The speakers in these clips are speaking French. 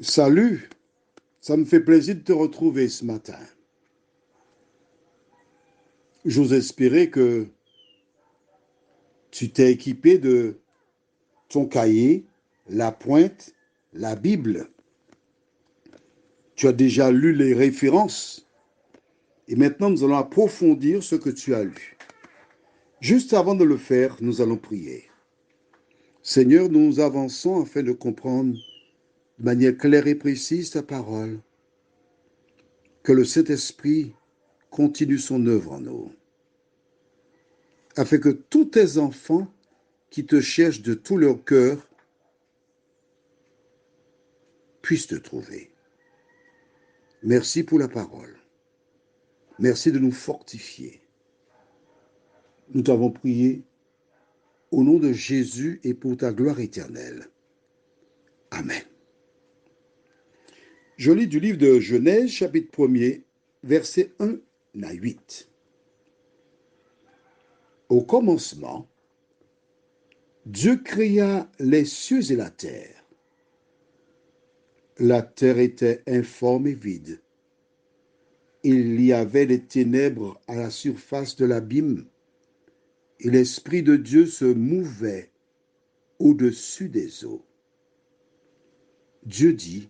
Salut, ça me fait plaisir de te retrouver ce matin. J'ose espérer que tu t'es équipé de ton cahier, la pointe, la Bible. Tu as déjà lu les références et maintenant nous allons approfondir ce que tu as lu. Juste avant de le faire, nous allons prier. Seigneur, nous avançons afin de comprendre de manière claire et précise ta parole. Que le Saint-Esprit continue son œuvre en nous, afin que tous tes enfants qui te cherchent de tout leur cœur puissent te trouver. Merci pour la parole. Merci de nous fortifier. Nous t'avons prié au nom de Jésus et pour ta gloire éternelle. Amen. Je lis du livre de Genèse, chapitre 1er, versets 1 à 8. Au commencement, Dieu créa les cieux et la terre. La terre était informe et vide. Il y avait des ténèbres à la surface de l'abîme, et l'Esprit de Dieu se mouvait au-dessus des eaux. Dieu dit,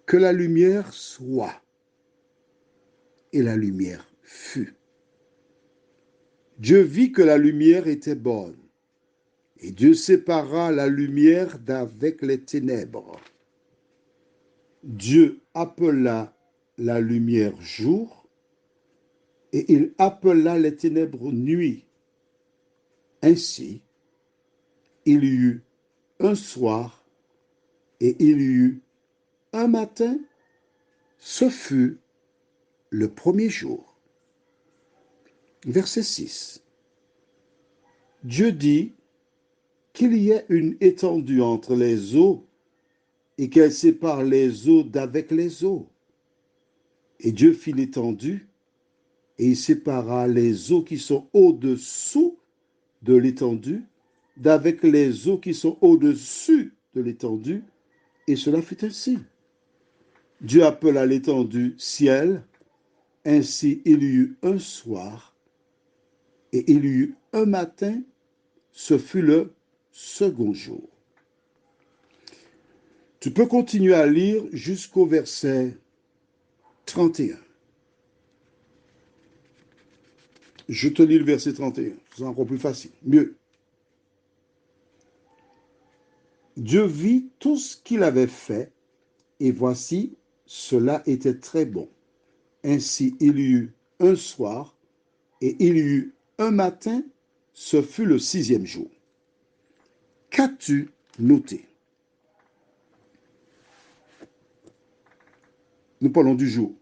que la lumière soit, et la lumière fut. Dieu vit que la lumière était bonne, et Dieu sépara la lumière d'avec les ténèbres. Dieu appela la lumière jour, et il appela les ténèbres nuit. Ainsi, il y eut un soir, et il y eut un matin, ce fut le premier jour. Verset 6. Dieu dit qu'il y ait une étendue entre les eaux et qu'elle sépare les eaux d'avec les eaux. Et Dieu fit l'étendue et il sépara les eaux qui sont au-dessous de l'étendue d'avec les eaux qui sont au-dessus de l'étendue, et cela fut ainsi. Dieu appela l'étendue ciel, ainsi il y eut un soir et il y eut un matin, ce fut le second jour. Tu peux continuer à lire jusqu'au verset 31. Je te lis le verset 31, c'est encore plus facile, mieux. Dieu vit tout ce qu'il avait fait, et voici, cela était très bon. Ainsi il y eut un soir, et il y eut un matin, ce fut le sixième jour. Qu'as-tu noté? Nous parlons du jour.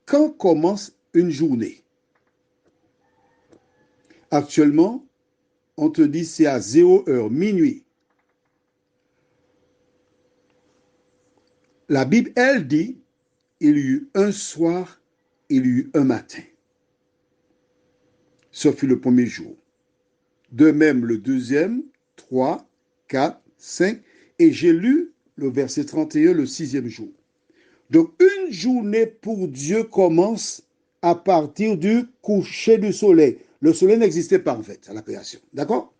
Quand commence une journée? Actuellement, on te dit c'est à 0 heure, minuit. La Bible, elle dit, il y eut un soir, il y eut un matin. Ce fut le premier jour. De même, le deuxième, 3, 4, 5. Et j'ai lu le verset 31, le sixième jour. Donc, une journée pour Dieu commence à partir du coucher du soleil. Le soleil n'existait pas en fait à la création. D'accord?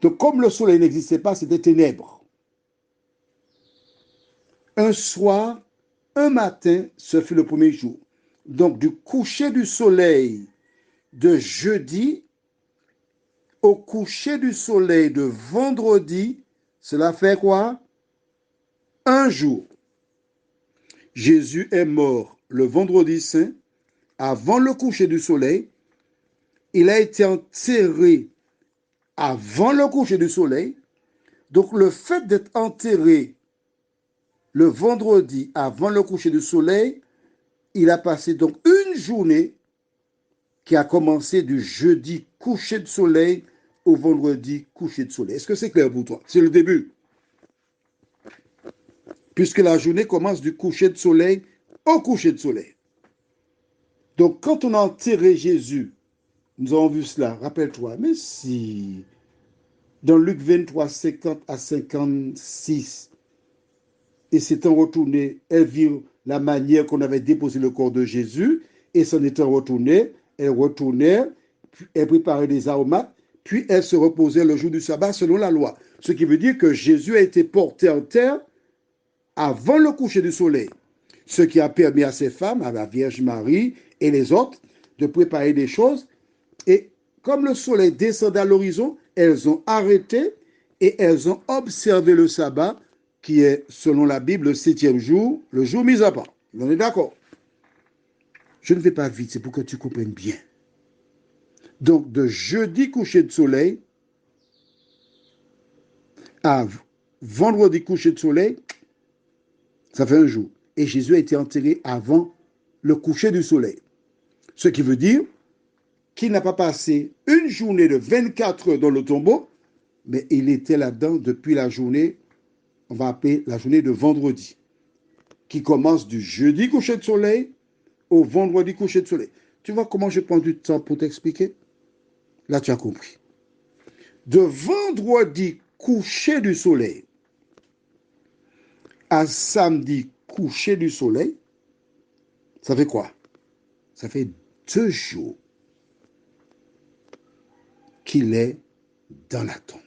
Donc, comme le soleil n'existait pas, c'était ténèbres. Un soir, un matin, ce fut le premier jour. Donc, du coucher du soleil de jeudi au coucher du soleil de vendredi, cela fait quoi? Un jour. Jésus est mort le vendredi saint, avant le coucher du soleil. Il a été enterré avant le coucher du soleil. Donc le fait d'être enterré le vendredi avant le coucher du soleil, il a passé donc une journée qui a commencé du jeudi coucher de soleil au vendredi coucher de soleil. Est-ce que c'est clair pour toi? C'est le début. Puisque la journée commence du coucher de soleil au coucher de soleil. Donc quand on a enterré Jésus, nous avons vu cela, rappelle-toi, mais si dans Luc 23, 50 à 56, et s'étant retournée, elles virent la manière qu'on avait déposé le corps de Jésus, et s'en étant retournées, elles retournèrent, elles préparaient des aromates, puis elles se reposaient le jour du sabbat selon la loi. Ce qui veut dire que Jésus a été porté en terre avant le coucher du soleil, ce qui a permis à ces femmes, à la Vierge Marie et les autres, de préparer des choses. Et comme le soleil descendait à l'horizon, elles ont arrêté et elles ont observé le sabbat, qui est, selon la Bible, le 7e jour, le jour mis à part. On est d'accord? Je ne vais pas vite, c'est pour que tu comprennes bien. Donc, de jeudi coucher de soleil à vendredi coucher de soleil, ça fait un jour. Et Jésus a été enterré avant le coucher du soleil. Ce qui veut dire qu'il n'a pas passé une journée de 24 heures dans le tombeau, mais il était là-dedans depuis la journée, on va appeler la journée de vendredi, qui commence du jeudi coucher de soleil au vendredi coucher de soleil. Tu vois comment je prends du temps pour t'expliquer? Là, tu as compris. De vendredi coucher du soleil à samedi coucher du soleil, ça fait quoi? Ça fait 2 jours qu'il est dans la tombe.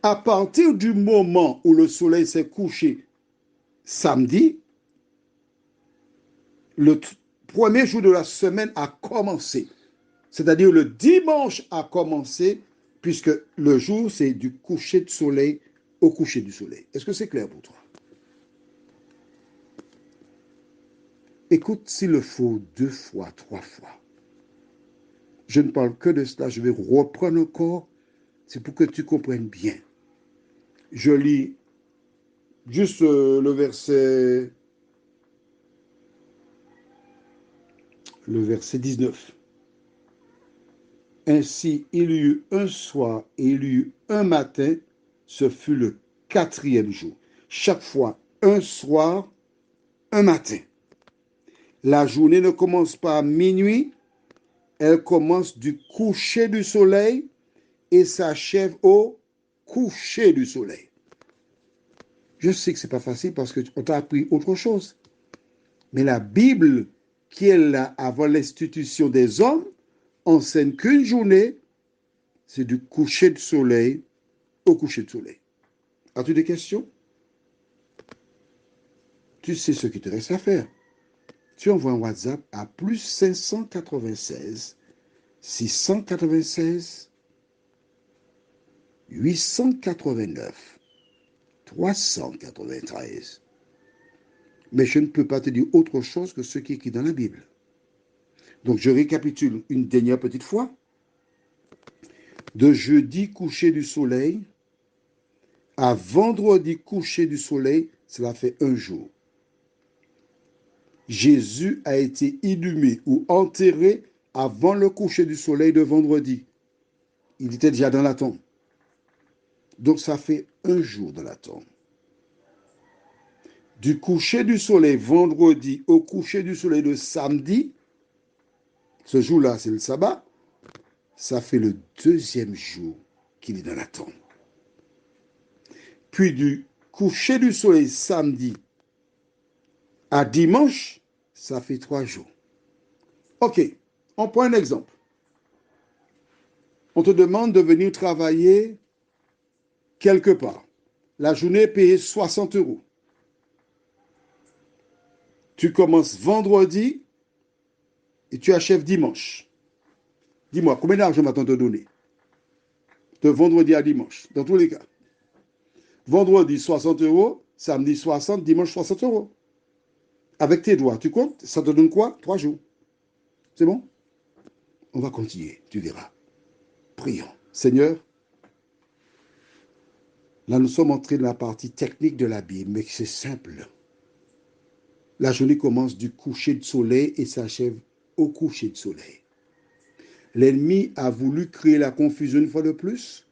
À partir du moment où le soleil s'est couché samedi, le premier jour de la semaine a commencé. C'est-à-dire le dimanche a commencé, puisque le jour, c'est du coucher de soleil au coucher du soleil. Est-ce que c'est clair pour toi? Écoute s'il le faut 2 fois, 3 fois. Je ne parle que de cela, je vais reprendre encore, c'est pour que tu comprennes bien. Je lis juste le verset 19. Ainsi, il y eut un soir et il y eut un matin, ce fut le 4e jour. Chaque fois, un soir, un matin. La journée ne commence pas à minuit, elle commence du coucher du soleil et s'achève au coucher du soleil. Je sais que ce n'est pas facile parce qu'on t'a appris autre chose. Mais la Bible, qui est là avant l'institution des hommes, enseigne qu'une journée, c'est du coucher du soleil au coucher du soleil. As-tu des questions? Tu sais ce qu'il te reste à faire. Tu envoies un WhatsApp à plus 596 696 889 393. Mais je ne peux pas te dire autre chose que ce qui est écrit dans la Bible. Donc je récapitule une dernière petite fois. De jeudi coucher du soleil à vendredi coucher du soleil, cela fait un jour. Jésus a été inhumé ou enterré avant le coucher du soleil de vendredi. Il était déjà dans la tombe. Donc ça fait un jour dans la tombe. Du coucher du soleil vendredi au coucher du soleil de samedi, ce jour-là c'est le sabbat, ça fait le 2e jour qu'il est dans la tombe. Puis du coucher du soleil samedi à dimanche, ça fait 3 jours. Ok, on prend un exemple. On te demande de venir travailler quelque part. La journée est payée 60 euros. Tu commences vendredi et tu achèves dimanche. Dis-moi, combien d'argent va-t-on te donner? De vendredi à dimanche, dans tous les cas. Vendredi, 60 euros. Samedi, 60. Dimanche, 60 euros. Avec tes doigts, tu comptes? Ça te donne quoi? 3 jours. C'est bon? On va continuer, tu verras. Prions. Seigneur, là nous sommes entrés dans la partie technique de la Bible, mais c'est simple. La journée commence du coucher de soleil et s'achève au coucher de soleil. L'ennemi a voulu créer la confusion une fois de plus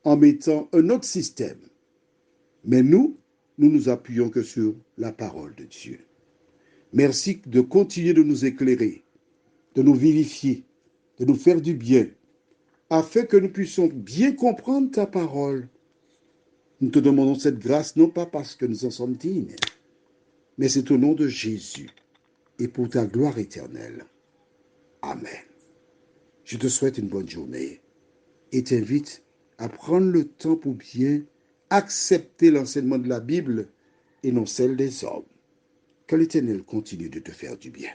en mettant un autre système. Mais nous nous appuyons que sur la parole de Dieu. Merci de continuer de nous éclairer, de nous vivifier, de nous faire du bien, afin que nous puissions bien comprendre ta parole Nous te demandons cette grâce, non pas parce que nous en sommes dignes, mais c'est au nom de Jésus et pour ta gloire éternelle. Amen. Je te souhaite une bonne journée et t'invite à prendre le temps pour bien accepter l'enseignement de la Bible et non celle des hommes. Que l'Éternel continue de te faire du bien.